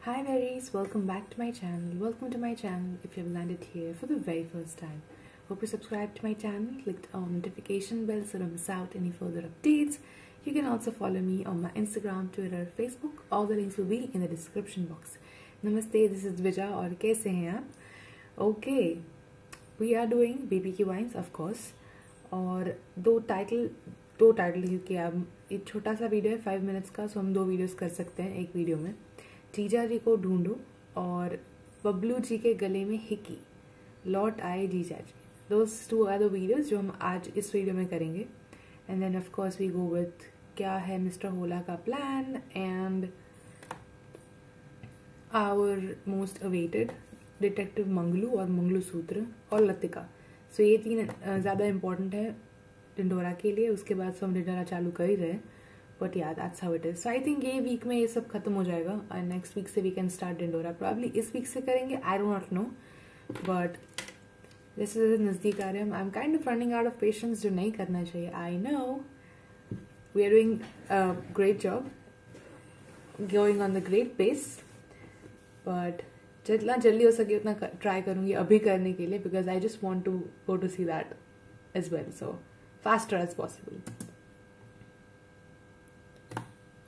Hi berries, welcome back to my channel. Welcome to my channel if you have landed here for the very first time. Hope you subscribe to my channel, clicked on notification bell so don't miss out any further updates. You can also follow me on my Instagram, Twitter, Facebook. All the links will be in the description box. Namaste, this is Dvija और कैसे हैं आप? Okay, we are doing BBQ wines of course. और दो title क्योंकि अब एक छोटा सा वीडियो है 5 मिनट्स का, सो हम 2 वीडियोस कर सकते हैं एक वीडियो में. जीजा जी को ढूंढो और बबलू जी के गले में हिकी, लौट आए जीजा जी. दोज 2 आर द वीडियोस जो हम आज इस वीडियो में करेंगे. And then of course we go with क्या है मिस्टर होला का plan and our most awaited detective Manglu और मंगलसूत्र और लतिका. सो ये 3 ज़्यादा इम्पोर्टेंट है ढिंढोरा के लिए. उसके बाद से हम ढिंढोरा चालू कर ही रहे हैं. But yeah that's how it is. So I think ये वीक में ये सब खत्म हो जाएगा और नेक्स्ट वीक से वी कैन स्टार्ट ढिंढोरा. प्रॉब्ली इस वीक से करेंगे, I don't not know, but this is नजदीक आ रहे हैं. I am kind of running out of patience, जो नहीं करना चाहिए. I know we are doing great job, going on the great pace, but जितना जल्दी हो सके उतना ट्राई करूंगी अभी करने के लिए, because I just want to go to see that as well. So faster as possible.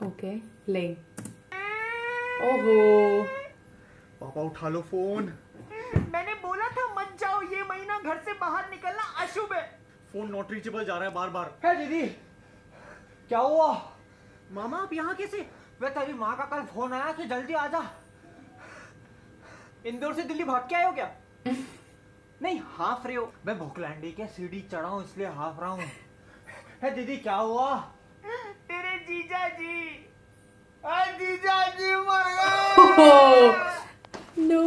Okay ले. ओहो पापा उठा लो फोन. मैंने बोला था मत जाओ, ये महीना घर से बाहर निकलना अशुभ है. फोन नॉट रीचेबल जा रहा है बार बार. है दीदी, क्या हुआ? मामा आप यहाँ कैसे? वे तेरी माँ का कल फोन आया कि जल्दी आ जा. इंदौर से दिल्ली भाग के आए हो क्या? नहीं, हाफ रहे हो. मैं भोकलैंडी के सीढ़ी चढ़ा हूँ इसलिए हाफ रहा हूँ. है दीदी, क्या हुआ? तेरे जीजा जी मर गए. नो,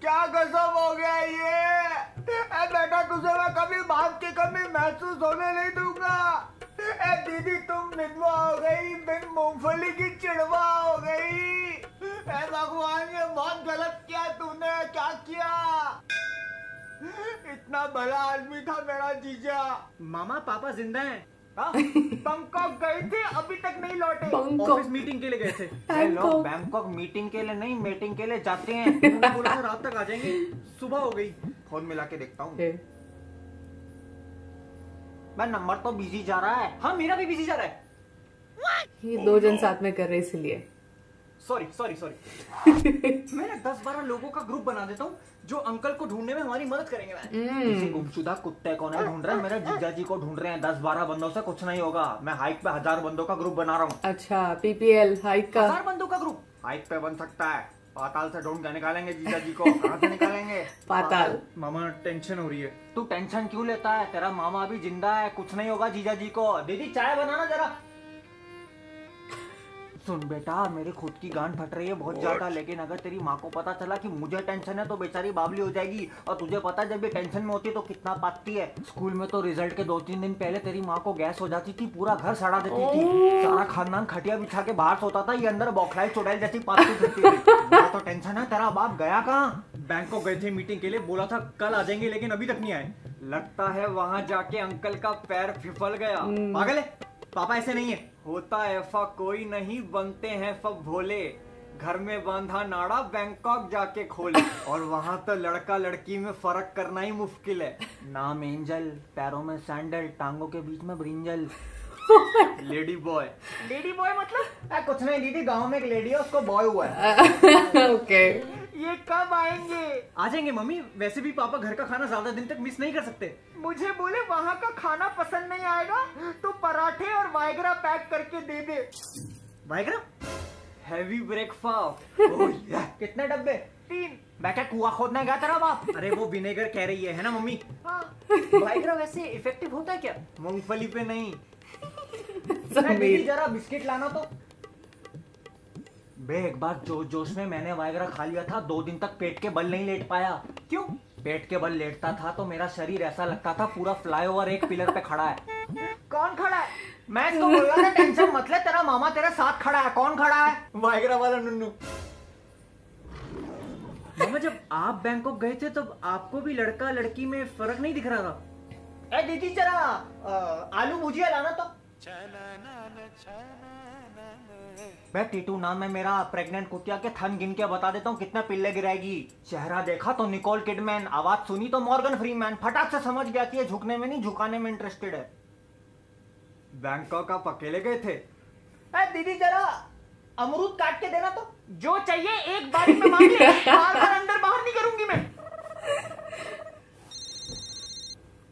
क्या गजब हो गया ये. बेटा तुझे मैं कभी बाप की कमी महसूस होने नहीं दूंगा. दीदी तुम विधवा हो गई, बिन मूंगफली की चिड़वा हो गई. भगवान ये बहुत गलत किया तूने. क्या किया? इतना भला आदमी था मेरा जीजा. मामा पापा जिंदा हैं. बैंकॉक गए थे, अभी तक नहीं लौटे. ऑफिस मीटिंग के लिए गए थे. लोग बैंकॉक मीटिंग के लिए नहीं, मीटिंग के लिए जाते हैं. उन्होंने बोला था रात तक आ जाएंगे. सुबह हो गई. फोन मिला के देखता हूँ. मैं नंबर तो बिजी जा रहा है. हाँ मेरा भी बिजी जा रहा है. ये 2 जन साथ में कर रहे इसलिए. सॉरी मैं ना 10-12 लोगों का ग्रुप बना देता हूँ जो अंकल को ढूंढने में हमारी मदद करेंगे. किसी गुमशुदा कुत्ते को नहीं ढूंढ रहे हैं, मेरे जीजा जी को ढूंढ रहे हैं. 10-12 बंदों से कुछ नहीं होगा. मैं हाइक पे 1000 बंदों का ग्रुप बना रहा हूँ. अच्छा, पीपीएल हाइक का 1000 बंदों का ग्रुप हाइक पे बन सकता है. पाताल से ढूंढ के निकालेंगे जीजा जी को. कहाँ से निकालेंगे? पाताल. मामा टेंशन हो रही है. तू टेंशन क्यों लेता है? तेरा मामा अभी जिंदा है, कुछ नहीं होगा जीजा जी को. दीदी चाय बनाना जरा. सुन बेटा, मेरी खुद की गांड फट रही है बहुत ज्यादा, लेकिन अगर तेरी माँ को पता चला कि मुझे टेंशन है तो बेचारी बावली हो जाएगी. और तुझे पता है जब ये टेंशन में होती है तो कितना पाती है. स्कूल में तो रिजल्ट के 2-3 दिन पहले तेरी माँ को गैस हो जाती थी, पूरा घर सड़ा देती थी. सारा खानदान खटिया बिछा के बाहर सोता था, ये अंदर बौखलाई चुड़ैल जैसी पाती फिरती थी. तो टेंशन है. तेरा बाप गया कहाँ? बैंकॉक गए थे मीटिंग के लिए, बोला था कल आ जाएंगे लेकिन अभी तक नहीं आए. लगता है वहाँ जाके अंकल का पैर फिसल गया. पागल है, पापा ऐसे नहीं है. होता ऐसा कोई नहीं, बनते हैं सब भोले. घर में बांधा नाड़ा, बैंकॉक जाके खोले. और वहाँ तो लड़का लड़की में फर्क करना ही मुश्किल है. नाम एंजल, पैरों में सैंडल, टांगों के बीच में ब्रिंजल. लेडी बॉय मतलब? कुछ नहीं दीदी, गांव में एक लेडी है, उसको बॉय हुआ है. ओके. ये कब आएंगे? आ जाएंगे मम्मी. वैसे भी पापा घर का खाना ज्यादा दिन तक मिस नहीं कर सकते. मुझे बोले वहाँ का खाना पसंद नहीं आएगा तो पराठे और वाइग्रा पैक करके दे दे. वाइग्रा? Heavy breakfast. कितने डब्बे? 3. बैठे कुआं खोदने गया तेरा बाप. अरे वो विनेगर कह रही है ना मम्मी. हाँ. वाइग्रा वैसे इफेक्टिव होता है क्या? मूंगफली पे नहीं. दीदी जरा बिस्किट लाना तो. बे एक बार जोश में मैंने वाइग्रा खा लिया था. 2 दिन तक पेट के बल नहीं लेट पाया. क्यों? पेट के बल लेटता था तो मेरा शरीर ऐसा लगता था पूरा फ्लाईओवर एक पिलर पे खड़ा है. कौन खड़ा है? मैं इसको बोल रहा था टेंशन मत ले, तेरा मामा तेरे साथ खड़ा है. कौन खड़ा है? वाइग्रा वाला नुन्नू. मामा जब आप बैंकॉक गए थे तब आपको भी लड़का लड़की में फर्क नहीं दिख रहा था? ए दीदी जरा आलू भुजिया लाना तो. मैं टीटू नाम है मेरा। प्रेग्नेंट कुतिया के थन गिन के बता देता हूँ कितने पिल्ले गिराएगी। चेहरा देखा तो निकोल किडमैन, आवाज सुनी तो मॉर्गन फ्रीमैन। फटाक से समझ गया कि ये झुकने में नहीं झुकाने में इंटरेस्टेड है। बैंकॉक आप अकेले गए थे? दीदी जरा अमरूद काट के देना तो। जो चाहिए एक बारी में मांग ले, बार बार अंदर बाहर नहीं करूंगी मैं।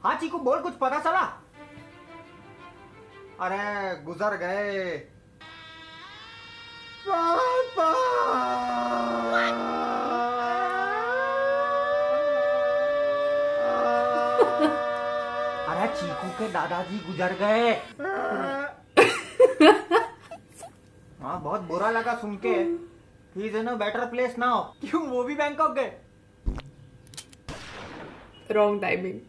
हाँ चीकू बोल, कुछ पता चला? अरे गुजर गए पापा। अरे चीकू के दादाजी गुजर गए। हाँ बहुत बुरा लगा सुन के। He is in a better place now. क्यों, वो भी बैंकॉक गए? Wrong timing.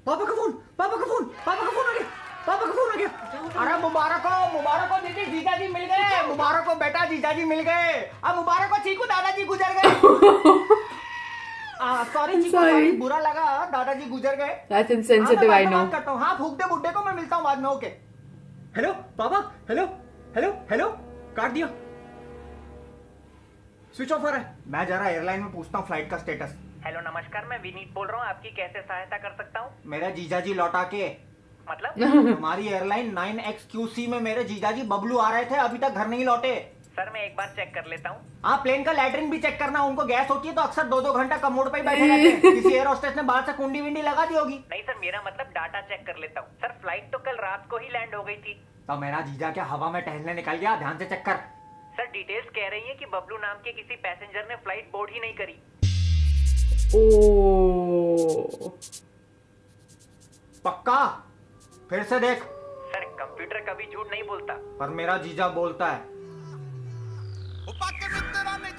पापा का फोन, पापा का फोन, पापा का फोन आ गया, पापा का फोन आ गया। अरे मुबारक हो, मुबारक हो दीदी, जीजाजी मिल गए। मुबारक हो बेटा, जीजाजी मिल गए। अब मुबारक हो चीकू, दादाजी गुजर गए। सॉरी चीकू, सॉरी, बुरा लगा, दादाजी गुजर गए। That's insensitive, I know. करता हूँ। हाँ फूक दे बुड्ढे को, मैं मिलता हूँ बाद में। ओके। हेलो पापा, हेलो हेलो हेलो। काट दिया, स्विच ऑफ आ रहा है। मैं जरा एयरलाइन में पूछता हूँ फ्लाइट का स्टेटस। हेलो नमस्कार, मैं विनीत बोल रहा हूँ, आपकी कैसे सहायता कर सकता हूँ? मेरा जीजाजी लौटा के। मतलब? हमारी एयरलाइन 9XQC में मेरे जीजाजी बबलू आ रहे थे, अभी तक घर नहीं लौटे। सर मैं एक बार चेक कर लेता हूँ। आप प्लेन का लैट्रिन भी चेक करना, उनको गैस होती है तो अक्सर 2-2 घंटा कमोड पे ही बैठे रहते हैं। किसी एयर होस्टेस ने बाहर से कुंडी विंडी लगा दी होगी। नहीं सर, मेरा मतलब डाटा चेक कर लेता हूँ। सर फ्लाइट तो कल रात को ही लैंड हो गई थी। तो मेरा जीजा क्या हवा में टहलने निकल गया? ध्यान से चेक कर। सर डिटेल्स कह रही है कि बबलू नाम के किसी पैसेंजर ने फ्लाइट बोर्ड ही नहीं करी। ओह, पक्का? फिर से देख। सर कंप्यूटर कभी झूठ नहीं बोलता। पर मेरा जीजा बोलता है।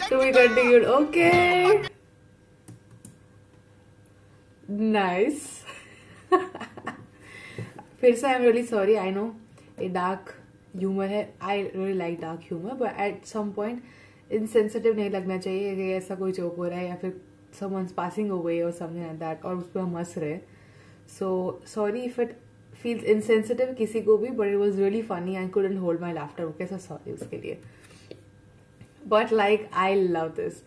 to be continued. Okay, nice. फिर से I'm really sorry. I know a dark humor है. I really like dark humor, but at some point insensitive नहीं लगना चाहिए कि ऐसा कोई जोक हो रहा है या फिर someone's passing away or something like that और उस पर हम हंस रहे। So sorry if it feels insensitive किसी को भी, but it was really funny. I couldn't hold my laughter. Okay, so sorry उसके लिए। But like I love this.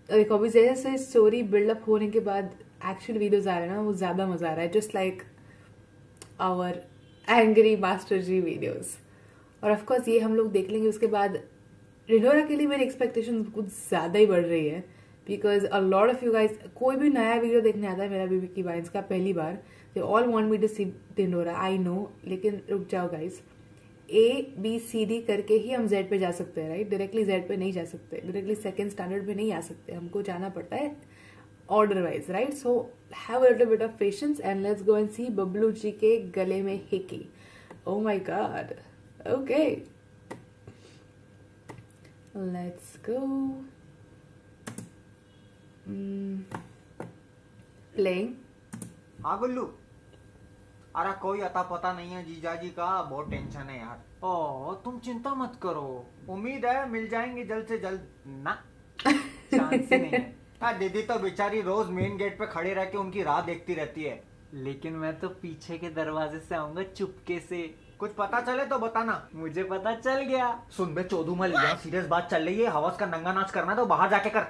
देखो अभी जैसे स्टोरी बिल्डअप होने के बाद एक्चुअल वीडियोस आ रहे हैं ना, वो ज्यादा मजा आ रहा है। Just like our angry master ji videos. और ऑफ कोर्स ये हम लोग देख लेंगे उसके बाद। रिनोरा के लिए मेरी एक्सपेक्टेशन कुछ ज्यादा ही बढ़ रही है, because a lot of you guys, कोई भी नया वीडियो देखने आता है मेरा बीबी की वाइन्स का पहली बार, they all want me to see रिनोरा। आई नो, लेकिन रुक जाओ गाइज, ABCD करके ही हम Z पे जा सकते हैं, राइट? डायरेक्टली Z पे नहीं जा सकते, डायरेक्टली सेकंड स्टैंडर्ड पे नहीं आ सकते, हमको जाना पड़ता है order wise, right? So have a little bit of patience and let's go and see Bablu ji के गले में hickey. Oh my god. Okay, let's go. Playing. हाँ गुल्लू। अरे कोई अता पता नहीं है जीजाजी का, बहुत टेंशन है यार। ओ तुम चिंता मत करो, उम्मीद है मिल जाएंगे जल्द से जल्द ना। चांस ही नहीं है। दीदी तो बेचारी रोज मेन गेट पे खड़े रह के उनकी राह देखती रहती है। लेकिन मैं तो पीछे के दरवाजे से आऊंगा चुपके से। कुछ पता चले तो बताना। मुझे पता चल गया। सुन बे चोदू मल, यहाँ सीरियस बात चल रही है। हवस का नंगा नाच करना तो बाहर जाके कर।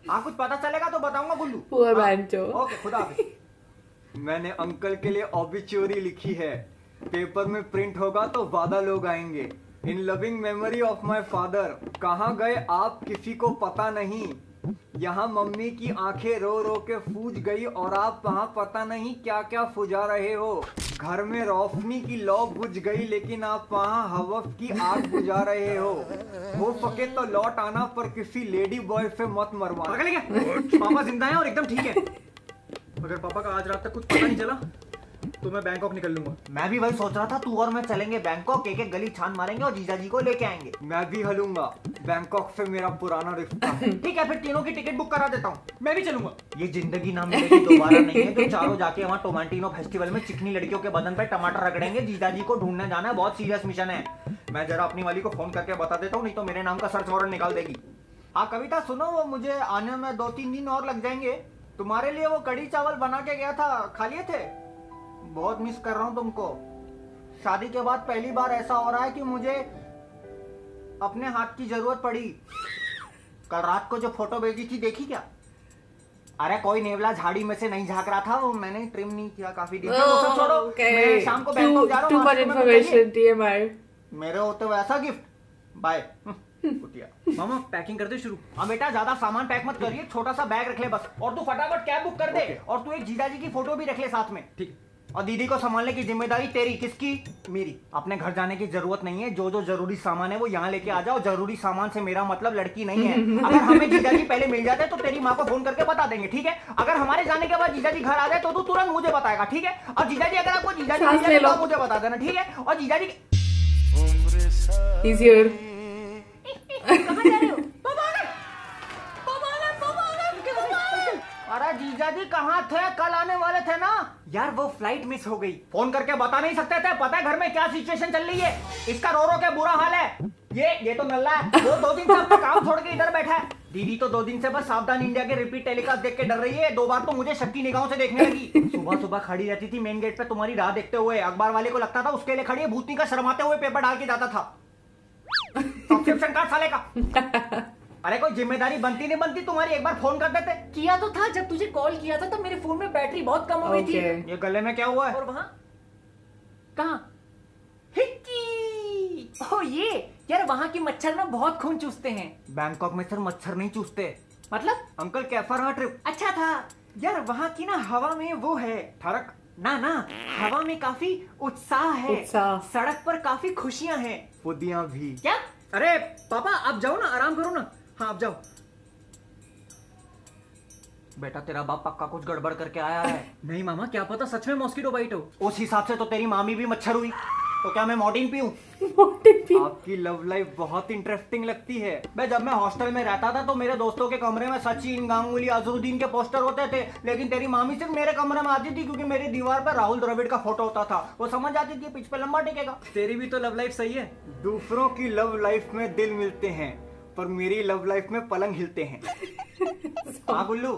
हाँ कुछ पता चलेगा तो बताऊंगा गुल्लू। पुअर बैंचो। ओके, खुदा हाफिज। मैंने अंकल के लिए ऑबिच्योरी लिखी है, पेपर में प्रिंट होगा तो वादा लोग आएंगे। इन loving memory of my father. कहाँ गए आप किसी को पता नहीं। यहाँ मम्मी की आंखें रो रो के फूज गई और आप वहाँ पता नहीं क्या क्या फुजा रहे हो। घर में रोशनी की लौ बुझ गई लेकिन आप वहाँ हवस की आग बुझा रहे हो सके तो लौट आना, पर किसी लेडी बॉय से मत मरवाना। पापा जिंदा है और एकदम ठीक है। अगर पापा का आज रात तक कुछ पता नहीं चला तो मैं बैंकॉक निकल लूंगा। मैं भी वही सोच रहा था, तू और मैं चलेंगे बैंकॉक, एक एक गली छान मारेंगे और जीजाजी को लेके आएंगे। मैं भी हलूंगा, बैंकॉक से मेरा पुराना रिश्ता है। ठीक है, फिर तीनों की टिकट बुक करा देता हूँ। मैं भी चलूंगा। ये जिंदगी ना मिलेगी दोबारा नहीं है, तो चारों जाके वहाँ टोमेंटिनो फेस्टिवल में चिकनी लड़कियों के बदन पर टमाटर रगड़ेंगे। जीजाजी को ढूंढने जाना है, बहुत सीरियस मिशन है। मैं जरा अपनी वाली को फोन करके बता देता हूँ, नहीं तो मेरे नाम का सर्च वारंट निकाल देगी। हाँ कविता सुनो, वो मुझे आने में 2-3 दिन और लग जाएंगे। तुम्हारे लिए वो कड़ी चावल बना के गया था, खा लिए थे? बहुत मिस कर रहा हूँ तुमको। शादी के बाद पहली बार ऐसा हो रहा है कि मुझे अपने हाथ की जरूरत पड़ी। कल रात को जो फोटो भेजी थी देखी क्या? अरे कोई नेवला झाड़ी में से नहीं झांक रहा था, वो मैंने ट्रिम नहीं किया काफी दिन। वो सब छोड़ो, मैं शाम को बैंकॉक जा रहा हूँ। Too much information, TMI. मेरे होते हुए ऐसा गिफ्ट। बाय। कुटिया। मामा पैकिंग कर दे शुरू। हाँ बेटा, ज्यादा सामान पैक मत करिए, छोटा सा बैग रख ले बस। और तू फटाफट कैब बुक कर दे। और तू एक जीजाजी की फोटो भी रख ले साथ में। ठीक। और दीदी को संभालने की जिम्मेदारी तेरी। किसकी? मेरी। अपने घर जाने की जरूरत नहीं है, जो जो जरूरी सामान है वो यहाँ लेके आ जाओ। जरूरी सामान से मेरा मतलब लड़की नहीं है। अगर हमें जीजाजी पहले मिल जाते तो तेरी माँ को फोन करके बता देंगे, ठीक है? अगर हमारे जाने के बाद जीजाजी घर आ जाए तो तू तुरंत मुझे बताएगा, ठीक है? और जीजाजी अगर आपको जीजाजी मिल जाए तो मुझे बता देना, ठीक है? और जीजाजी He's here. कहाँ जा रहे हो? अरे जीजाजी कहाँ थे? कल आने वाले थे ना यार वो फ्लाइट मिस हो गई। फोन करके बता नहीं सकते थे? पता है घर में क्या सिचुएशन चल रही है? इसका रो रो के बुरा हाल है। ये तो नल्ला है, वो 2 दिन से अपना काम छोड़ के इधर बैठा है। दीदी तो 2 दिन से बस सावधान इंडिया के रिपीट टेलीकास्ट देख के डर रही है। 2 बार तो मुझे शक्की निगाहों से देखने लगी। सुबह सुबह खड़ी रहती थी मेन गेट पे तुम्हारी राह देखते हुए। अखबार वाले को लगता था उसके लिए खड़ी है, भूतनी का शर्माते हुए पेपर डाल के जाता था। सब्सक्रिप्शन कार्ड साले का। अरे कोई जिम्मेदारी बनती नहीं बनती तुम्हारी? एक बार फोन कर देते। किया तो था, जब तुझे कॉल किया था तो मेरे फोन में बैटरी बहुत कम हो गई थी। ये गले में क्या हुआ है? और वहाँ कहाँ? हिक्की। ओह ये यार, वहाँ के मच्छर ना बहुत खून चूसते हैं। बैंकॉक में सर मच्छर नहीं चूसते। मतलब अंकल कैसा रहा ट्रिप? अच्छा था यार। वहाँ की ना हवा में वो है ठरक। ना हवा में काफी उत्साह है। सड़क पर काफी खुशियां हैं। फुदियां भी। क्या? अरे पापा आप जाओ ना, आराम करो ना। हाँ आप जाओ। बेटा तेरा बाप पक्का कुछ गड़बड़ करके आया है। नहीं मामा, क्या पता सच में मॉस्किटो बाइट हो। उस हिसाब से तो तेरी मामी भी मच्छर हुई। तो क्या मैं मॉर्टिन पीऊं? आपकी लव लाइफ बहुत इंटरेस्टिंग लगती है। मैं जब मैं हॉस्टल में रहता था तो मेरे दोस्तों के कमरे में सचिन, गांगुली, अजरुद्दीन के पोस्टर होते थे। लेकिन तेरी मामी सिर्फ मेरे कमरे में आती थी क्योंकि मेरी दीवार पर राहुल द्रविड़ का फोटो होता था। वो समझ आती थी पिच पे लंबा टिकेगा। तेरी भी तो लव लाइफ सही है। दूसरों की लव लाइफ में दिल मिलते हैं, पर मेरी लव लाइफ में पलंग हिलते हैं। हाँ गुल्लू।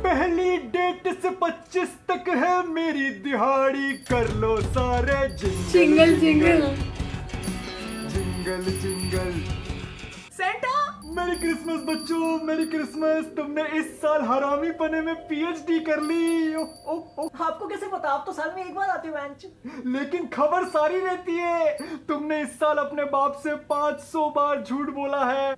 पहली डेट से 25 तक है मेरी दिहाड़ी, कर लो सारे jingle jingle jingle jingle. Santa मेरी क्रिसमस बच्चों, मेरी क्रिसमस। तुमने इस साल हरामी पने में पीएचडी कर ली। आपको कैसे पता? आप तो साल में एक बार आते हो बेंच। लेकिन खबर सारी रहती है। तुमने इस साल अपने बाप से 500 बार झूठ बोला है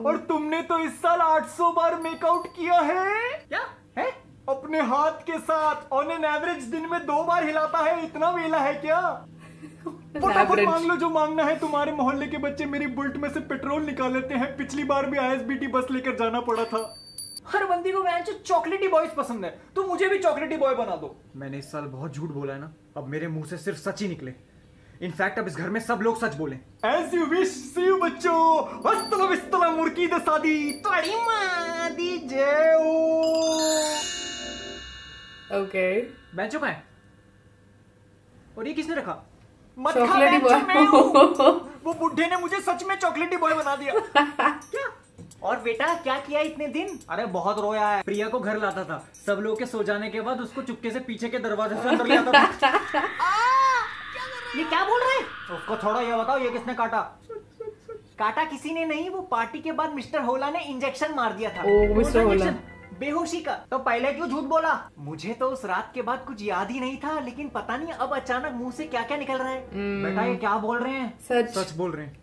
और तुमने तो इस साल 800 बार मेकआउट किया है। क्या है? अपने हाथ के साथ ऑन एन एवरेज दिन में 2 बार हिलाता है। इतना वेला है क्या? फटाफट मांग लो जो मांगना है। तुम्हारे मोहल्ले के बच्चे मेरी बुल्ट में से पेट्रोल निकाल लेते हैं। पिछली बार भी आईएसबीटी बस लेकर जाना पड़ा था। हर बंदी को बेंच चॉकलेटी बॉयज पसंद है, तो मुझे भी चॉकलेटी बॉय बना दो। मैंने इस साल बहुत झूठ बोला है ना, अब मेरे मुंह से सिर्फ सच ही निकले। इनफैक्ट अब इस घर में सब लोग सच बोले। As you wish, see you बच्चों। हस्तला विस्तला मुर्की द शादी तड़ी मां दी जेओ। ओके। बेंचो कहाँ है? और ये किसने रखा? मत चॉकलेटी खा बेंच में बॉय। वो बुढ़े ने मुझे सच में चॉकलेटी बॉय बना दिया। क्या? और बेटा क्या किया इतने दिन? अरे बहुत रोया है। प्रिया को घर लाता था, सब लोग के सो जाने के बाद उसको चुपके से पीछे के दरवाजे से अंदर ले आता था। ये क्या बोल रहे? उसको छोड़ो, ये बताओ ये किसने काटा? काटा किसी ने नहीं, वो पार्टी के बाद मिस्टर होला ने इंजेक्शन मार दिया था। ओ, मिस्टर होला। बेहोशी का। तो पहले क्यों झूठ बोला? मुझे तो उस रात के बाद कुछ याद ही नहीं था, लेकिन पता नहीं अब अचानक मुंह से क्या क्या निकल रहा है। बेटा ये क्या बोल रहे हैं? सच बोल रहे हैं।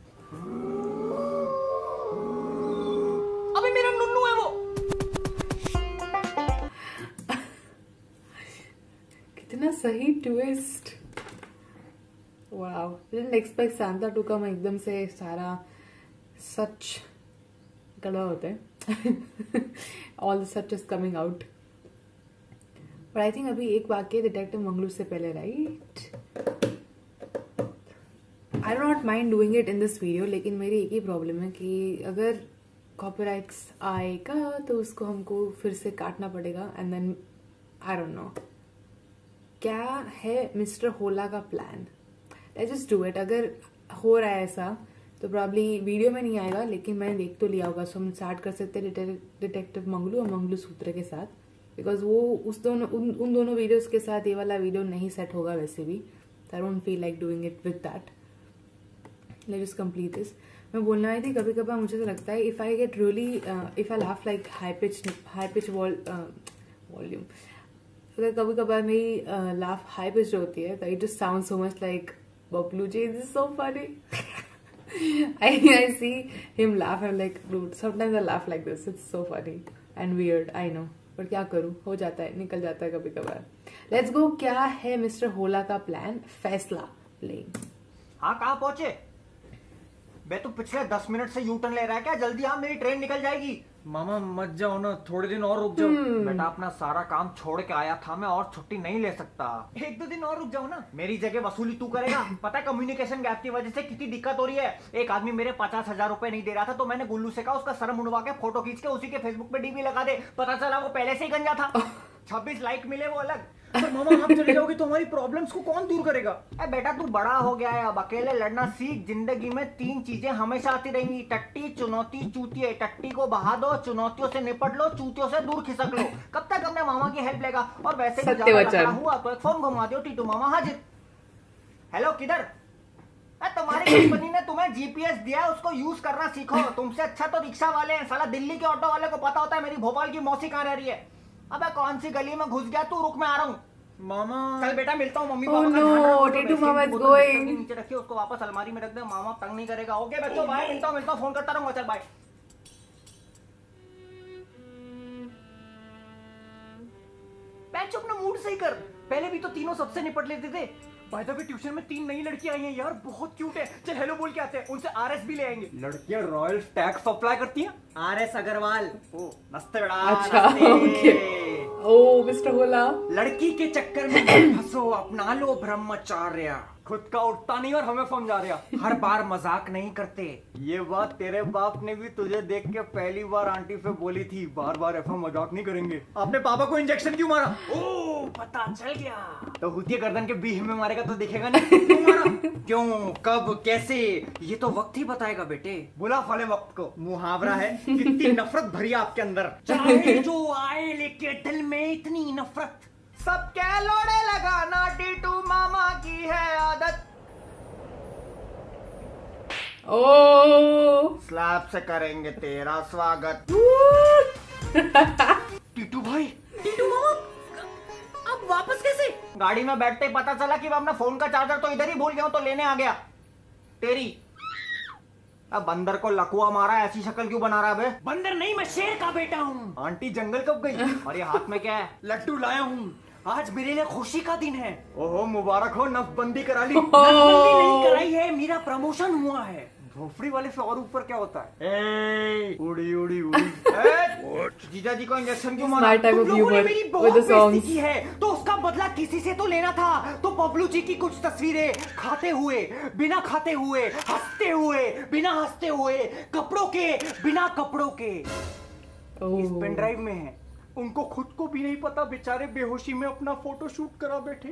अबे मेरा नुन्नू है वो। कितना सही twist. Wow, didn't expect Santa to come एकदम से सारा सच गड़ा होता है। ऑल द सच is coming out. But I think अभी एक वाक्य डिटेक्टिव मंगलू से पहले, right? I don't not mind doing it in this video, लेकिन मेरी एक ही प्रॉब्लम है कि अगर कॉपीराइट्स आएगा तो उसको हमको फिर से काटना पड़ेगा। And then I don't know क्या है मिस्टर होला का plan. Let's just do it. अगर हो रहा है ऐसा तो प्रॉब्ली वीडियो में नहीं आएगा, लेकिन मैंने देख तो लिया होगा। सो हम स्टार्ट कर सकते हैं डिटेक्टिव मंगलू और मंगलू सूत्र के साथ। बिकॉज वो उन दोनों वीडियोस के साथ ये वाला वीडियो नहीं सेट होगा वैसे भी. I don't feel like doing it with that. Let's just complete this. मैं बोलना आई थी कभी कभार मुझे तो लगता है if I get really if I laugh like high pitch volume, अगर कभी कभार मेरी लाफ हाई पिच होती है तो it just sound so much like Bablu ji. This is so funny. I see him laugh. I'm like, dude, sometimes I laugh like this. It's so funny and weird. I know. पर क्या करूं, हो जाता है, निकल जाता है कभी कभार. Let's go. क्या है मिस्टर होला का प्लान? फैसला प्लेइंग. हाँ, कहाँ पहुंचे बे? तू पिछले 10 मिनट से यू टर्न ले रहा है क्या? जल्दी हाँ, मेरी ट्रेन निकल जाएगी. मामा मत जाओ ना, थोड़े दिन और रुक जाओ. बेटा अपना सारा काम छोड़ के आया था मैं, और छुट्टी नहीं ले सकता. 1-2 दिन और रुक जाओ ना. मेरी जगह वसूली तू करेगा. पता है कम्युनिकेशन गैप की वजह से कितनी दिक्कत हो रही है. एक आदमी मेरे 50,000 रुपए नहीं दे रहा था, तो मैंने गुल्लू से कहा उसका सर मुंडवा के फोटो खींच के उसी के फेसबुक पे डीपी लगा दे. पता चला वो पहले से ही गंजा था. 26 लाइक मिले वो अलग. पर मामा आप चले जाओगे तो हमारी प्रॉब्लम्स को कौन दूर करेगा? बेटा तू बड़ा हो गया है, अब अकेले लड़ना सीख. जिंदगी में 3 चीजें हमेशा आती रहेंगी: टट्टी, चुनौती, चूतिए. टट्टी को बहा दो, चुनौतियों से निपट लो, चूतियों से दूर खिसक लो. कब तक अपने मामा की हेल्प लेगा? और वैसे भी ज्यादा लफड़ा हुआ तो एक फोन घुमा दो, टीटू मामा हाजिर. हेलो, किधर? तुम्हारी कंपनी ने तुम्हें जीपीएस दिया है, उसको यूज करना सीखो. तुमसे अच्छा तो रिक्शा वाले हैं. साला दिल्ली के ऑटो वाले को पता होता है मेरी भोपाल की मौसी कहाँ रह रही है. अबे कौन सी गली में घुस गया तू? रुक, मैं आ रहा हूँ. मामा चल बेटा, मिलता हूँ. मम्मी Oh पापा का no, ध्यान रखो. टीटू वैसे मामा की is बोतल going. नीचे रखिए, उसको वापस अलमारी में रख दे. मामा तंग नहीं करेगा. ओके बच्चों, बाय. मिलता हूँ, फोन करता रहूंगा. चल बाय. बेंच अपना मूड सही कर. पहले भी तो तीनों सबसे निपट लेते थे. बाय द वे ट्यूशन में 3 नई लड़कियां आई हैं यार, बहुत क्यूट है. चल हेलो बोल के आते हैं. उनसे आरएस भी ले आएंगे. लड़कियां रॉयल टैक्स अप्लाई करती हैं. आरएस अग्रवाल. ओ नमस्ते बेटा. अच्छा, नमस्ते. okay. ओ मिस्टर होला. लड़की के चक्कर में मत फंसो, अपना लो ब्रह्मचार्य. खुद का उठता नहीं और हमें फम जा रहा. हर बार मजाक नहीं करते. ये बात तेरे बाप ने भी तुझे देख के पहली बार आंटी पे बोली थी. बार बार ऐसा मजाक नहीं करेंगे. आपने पापा को इंजेक्शन क्यों मारा? ओ पता चल गया. तो हुतिया गर्दन के बीच में मारेगा तो दिखेगा नहीं. क्यों मारा? क्यों, कब, कैसे, ये तो वक्त ही बताएगा बेटे. बुला फले वक्त को. मुहावरा है. कितनी नफरत भरी आपके अंदर. चाहे जो आए लेके दिल में इतनी नफरत. सबके लोड़े लगाना टीटू मामा की है आदत. ओ स्लैब से करेंगे तेरा स्वागत. टीटू भाई, टीटू मामा, आप वापस कैसे? गाड़ी में बैठते ही पता चला कि मैं अपना फोन का चार्जर तो इधर ही भूल गया हूं, तो लेने आ गया. तेरी अब बंदर को लकुआ मारा. ऐसी शक्ल क्यों बना रहा है बे? बंदर नहीं, मैं शेर का बेटा हूँ. आंटी जंगल कब गई? और ये हाथ में क्या है? लड्डू लाया हूँ. आज मेरे लिए खुशी का दिन है. ओहो मुबारक हो, नसबंदी करा ली. नसबंदी नहीं कराई है, मेरा प्रमोशन हुआ है. भोपड़ी वाले से और ऊपर क्या होता है? उड़ी उड़ी उड़ी. जीजा जी को इंजेक्शन क्यों मारा? Smart type तुम of लोगों ने humor मेरी with बहुत the बेइज्जती songs. की है, तो उसका बदला किसी से तो लेना था. तो बबलू जी की कुछ तस्वीरें खाते हुए, बिना खाते हुए, हंसते हुए, बिना हंसते हुए, कपड़ों के, बिना कपड़ों के इस पेन ड्राइव में है. उनको खुद को भी नहीं पता, बेचारे बेहोशी में अपना फोटो शूट करा बैठे.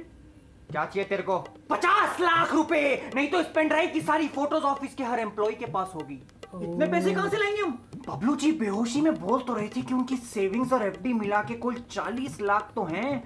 क्या चाहिए तेरे को? 50 लाख रुपए, नहीं तो इस पेन ड्राइव की सारी फोटोज ऑफिस के हर एम्प्लॉय के पास होगी. इतने पैसे कहां से लाएंगे हम? बबलू जी बेहोशी में बोल तो रहे थे कि उनकी सेविंग्स और एफडी मिला के कुल 40 लाख तो हैं.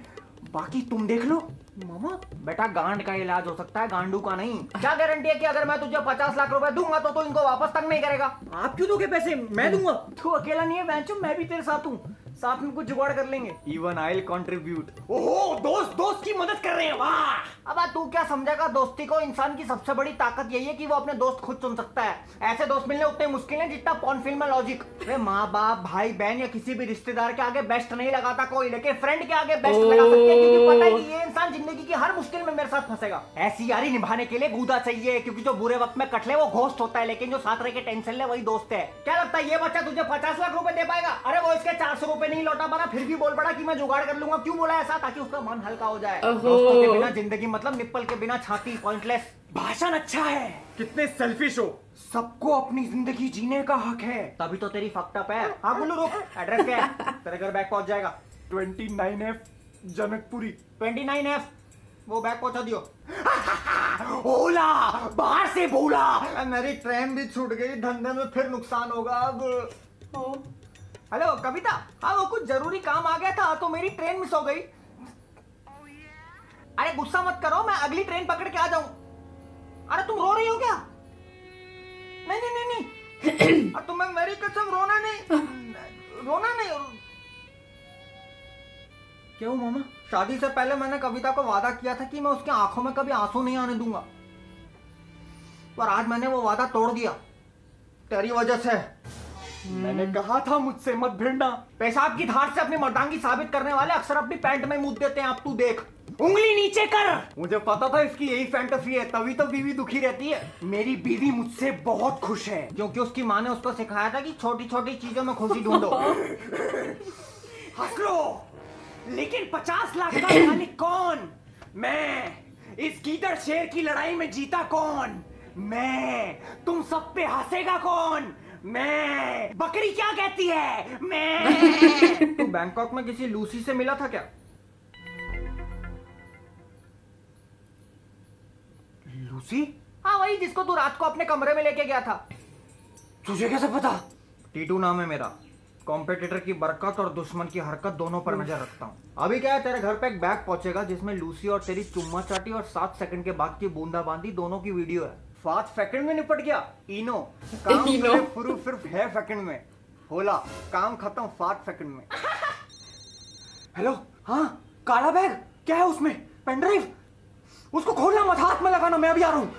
बाकी तुम देख लो. मामा बेटा, गांड का इलाज हो सकता है, गांडू का नहीं. क्या गारंटी है कि अगर मैं तुझे 50 लाख रुपए दूंगा तो तू इनको वापस तक नहीं करेगा? आप क्यों दोगे पैसे? मैं दूंगा. तू अकेला नहीं है बेंचो, मैं भी तेरे साथ हूँ. साथ में कुछ जुगाड़ कर लेंगे. Even I will contribute. ओहो, दोस्त दोस्त की मदद कर रहे हैं. वाह. अब तू क्या समझेगा दोस्ती को? इंसान की सबसे बड़ी ताकत यही है कि वो अपने दोस्त खुद चुन सकता है. ऐसे दोस्त मिलने उतने मुश्किल हैं जितना पॉर्न फिल्म में लॉजिक. अरे माँ बाप, भाई बहन या किसी भी रिश्तेदार के आगे बेस्ट नहीं लगाता कोई, लेकिन फ्रेंड के आगे बेस्ट लगा सकते हैं, क्योंकि पता है कि ये इंसान जिंदगी की हर मुश्किल में मेरे साथ फंसेगा. ऐसी यारी निभाने के लिए गूदा चाहिए, क्योंकि जो बुरे वक्त में कटले वो घोस्ट होता है, लेकिन जो साथ रह के टेंशन ले वही दोस्त है. क्या लगता है ये बच्चा तुझे 50 लाख रुपए दे पाएगा? अरे वो इसके 400 रुपए नहीं लौटा पाना, फिर भी बोल पड़ा कि मैं जुगाड़ कर लूंगा. क्यों बोला ऐसा? ताकि उसका मन हल्का हो जाए. दोस्तों के बिना जिंदगी मतलब निप्पल के बिना छाती. पॉइंटलेस. भाषण अच्छा है. कितने सेल्फिश हो. सबको अपनी जिंदगी जीने का हक है. तभी तो तेरी फक्ट अप है. हाँ बोलो, रुक. एड्रेस क्या है? तेरे घर बैग पहुंच जाएगा. 29F जनकपुरी. 29F वो बैग पहुंचा दियो. ओला बाहर से बोला. मेरी ट्रेन भी छूट गई, धंधे में फिर नुकसान होगा. अब हेलो कविता, हाँ वो कुछ जरूरी काम आ गया था तो मेरी ट्रेन मिस हो गई। अरे गुस्सा मत करो, मैं अगली ट्रेन पकड़ के आ जाऊं। अरे तुम रो रही हो क्या? नहीं नहीं नहीं नहीं तुम्हें मेरी कसम रोना नहीं। क्यों मामा? शादी से पहले मैंने कविता को वादा किया था कि मैं उसकी आंखों में कभी आंसू नहीं आने दूंगा, पर आज मैंने वो वादा तोड़ दिया तेरी वजह से। मैंने कहा था मुझसे मत भिड़ना। पेशाब की धार से अपनी मर्दांगी साबित करने वाले अक्सर अपनी पैंट में मुद्द देते हैं। अब तू देख, उंगली नीचे कर। मुझे पता था इसकी यही फैंटेसी है, तभी तो बीवी दुखी रहती है। मेरी बीवी मुझसे बहुत खुश है क्योंकि उसकी माँ ने उसको सिखाया था कि छोटी छोटी चीजों में खुशी ढूंढो। हंस लो, लेकिन 50 लाख का मालिक कौन? मैं। इस गीदड़ शेर की लड़ाई में जीता कौन? मैं। तुम सब पे हंसेगा कौन? मैं। बकरी क्या कहती है? मैं। तू बैंकॉक में किसी लूसी से मिला था क्या? लूसी? हाँ वही जिसको तू रात को अपने कमरे में लेके गया था। तुझे कैसे पता? टीटू नाम है मेरा। कॉम्पिटिटर की बरकत और दुश्मन की हरकत दोनों पर नजर रखता हूँ। अभी क्या है, तेरे घर पे एक बैग पहुंचेगा जिसमें लूसी और तेरी चुम्मा चाटी और 7 सेकंड के बाद की बूंदाबांदी दोनों की वीडियो है। 7 सेकंड में निपट गया इनो काम। सिर्फ है सेकंड में होला काम खत्म 7 सेकंड में। हेलो, हाँ काला बैग क्या है उसमें? पेनड्राइव? उसको खोलना मत, हाथ में लगाना, मैं अभी आ रहा हूँ।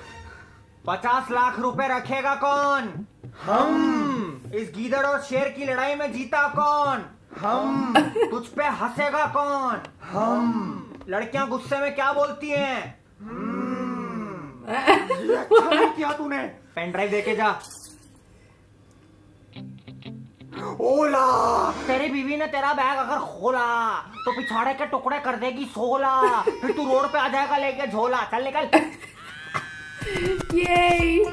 50 लाख रुपए रखेगा कौन? हम। इस गीदड़ और शेर की लड़ाई में जीता कौन? हम। तुझ पे हंसेगा कौन? हम। लड़कियां गुस्से में क्या बोलती हैं? ये अच्छा नहीं किया तूने। पेन ड्राइव देके जा। ओला, तेरी बीवी ने तेरा बैग अगर खोला तो पिछाड़े के टुकड़े कर देगी 16। फिर तू रोड पे आ जाएगा लेके झोला। चल निकल। Yay!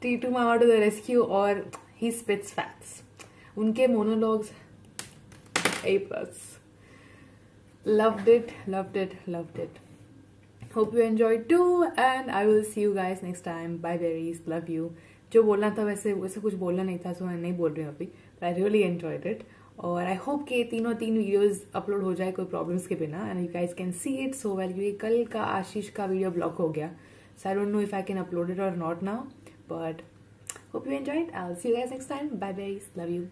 T2 Mama to the rescue, और he spits facts. उनके monologues A+. Loved it. Hope you enjoyed too, and I will see you guys next time. Bye berries, love you. जो बोलना था वैसे कुछ बोलना नहीं था, सो मैं नहीं बोल रही हूँ अभी. But I really enjoyed it. और I hope कि तीनों वीडियोस अपलोड हो जाए कोई प्रॉब्लम्स के बिना, and you guys can see it so well. क्योंकि कल का आशीष का वीडियो ब्लॉक हो गया, so I don't know if I can upload it or not now. But hope you enjoyed. I'll see you guys next time. Bye berries, love you.